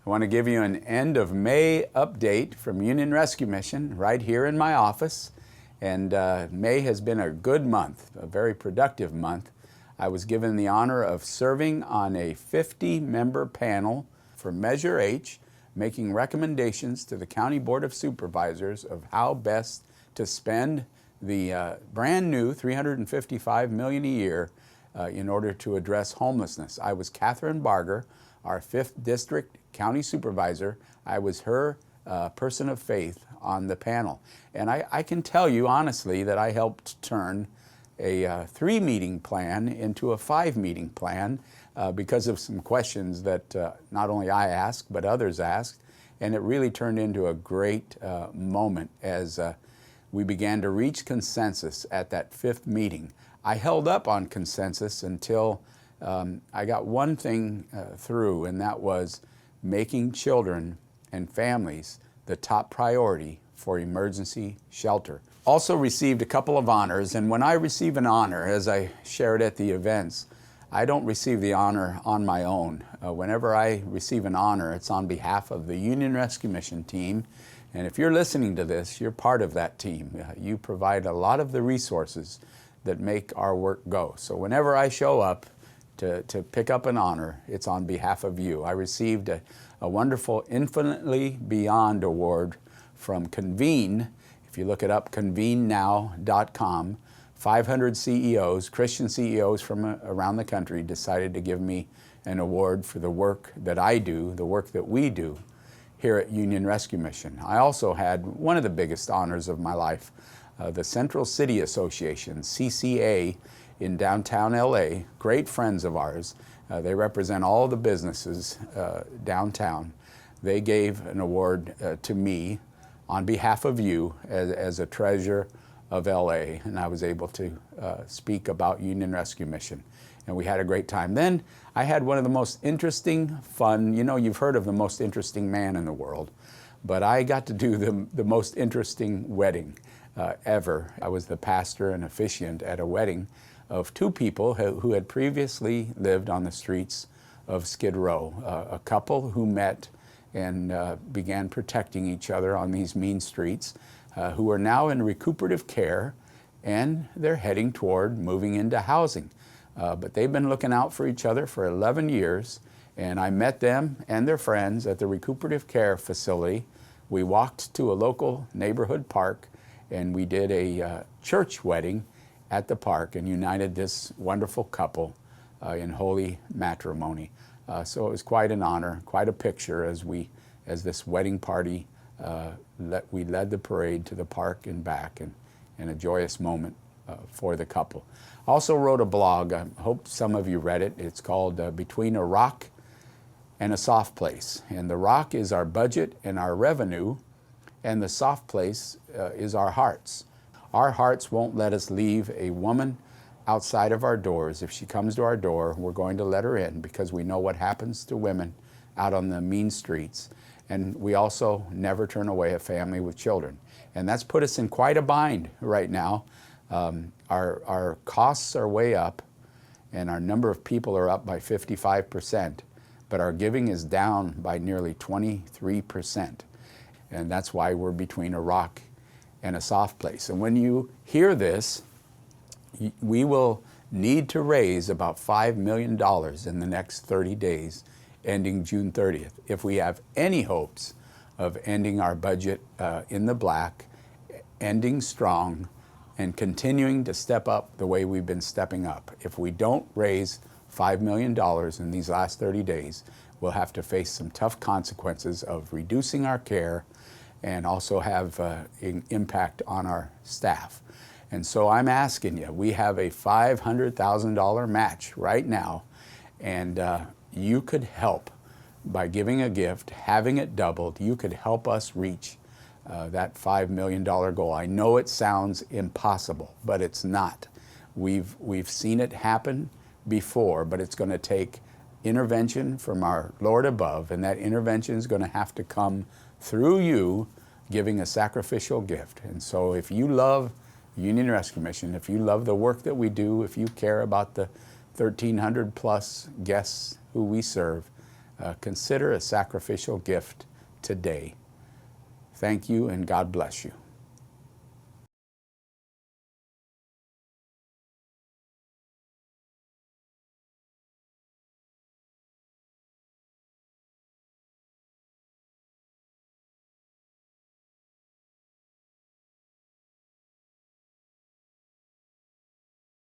I want to give you an end of May update from Union Rescue Mission right here in my office. And May has been a good month, a very productive month. I was given the honor of serving on a 50-member panel for Measure H, making recommendations to the County Board of Supervisors of how best to spend the brand new $355 million a year in order to address homelessness. I was Catherine Barger, our 5th District County Supervisor. I was her person of faith on the panel. And I can tell you honestly that I helped turn a 3-meeting plan into a 5-meeting plan because of some questions that not only I asked, but others asked. And it really turned into a great moment as we began to reach consensus at that 5th meeting. I held up on consensus until I got one thing through, and that was making children and families the top priority for emergency shelter. Also received a couple of honors, and when I receive an honor, as I shared at the events, I don't receive the honor on my own. Whenever I receive an honor, it's on behalf of the Union Rescue Mission team. And if you're listening to this, you're part of that team. You provide a lot of the resources that make our work go. So whenever I show up to pick up an honor, it's on behalf of you. I received a wonderful Infinitely Beyond Award from Convene. If you look it up, convenenow.com, 500 CEOs, Christian CEOs from around the country decided to give me an award for the work that I do, the work that we do here at Union Rescue Mission. I also had one of the biggest honors of my life, the Central City Association, CCA, in downtown LA, great friends of ours. They represent all the businesses downtown. They gave an award to me on behalf of you as a treasure of LA, and I was able to speak about Union Rescue Mission. And we had a great time. Then I had one of the most interesting, fun, you know, you've heard of the most interesting man in the world, but I got to do the most interesting wedding ever. I was the pastor and officiant at a wedding of 2 people who had previously lived on the streets of Skid Row, a couple who met and began protecting each other on these mean streets, who are now in recuperative care, and they're heading toward moving into housing. But they've been looking out for each other for 11 years, and I met them and their friends at the recuperative care facility. We walked to a local neighborhood park, and we did a church wedding at the park and united this wonderful couple in holy matrimony. So it was quite an honor, quite a picture as this wedding party, we led the parade to the park and back, and a joyous moment for the couple. Also wrote a blog, I hope some of you read it. It's called Between a Rock and a Soft Place. And the rock is our budget and our revenue, and the soft place is our hearts. Our hearts won't let us leave a woman outside of our doors. If she comes to our door, we're going to let her in because we know what happens to women out on the mean streets. And we also never turn away a family with children. And that's put us in quite a bind right now. Our costs are way up, and our number of people are up by 55%, but our giving is down by nearly 23%. And that's why we're between a rock and a soft place. And when you hear this, we will need to raise about $5 million in the next 30 days, ending June 30th, if we have any hopes of ending our budget in the black, ending strong, and continuing to step up the way we've been stepping up. If we don't raise $5 million in these last 30 days, we'll have to face some tough consequences of reducing our care and also have an impact on our staff. And so I'm asking you, we have a $500,000 match right now, and you could help by giving a gift, having it doubled. You could help us reach that $5 million goal. I know it sounds impossible, but it's not. We've seen it happen before, but it's going to take intervention from our Lord above, and that intervention is going to have to come through you giving a sacrificial gift. And so if you love Union Rescue Mission, if you love the work that we do, if you care about the 1,300 plus guests who we serve, consider a sacrificial gift today. Thank you, and God bless you.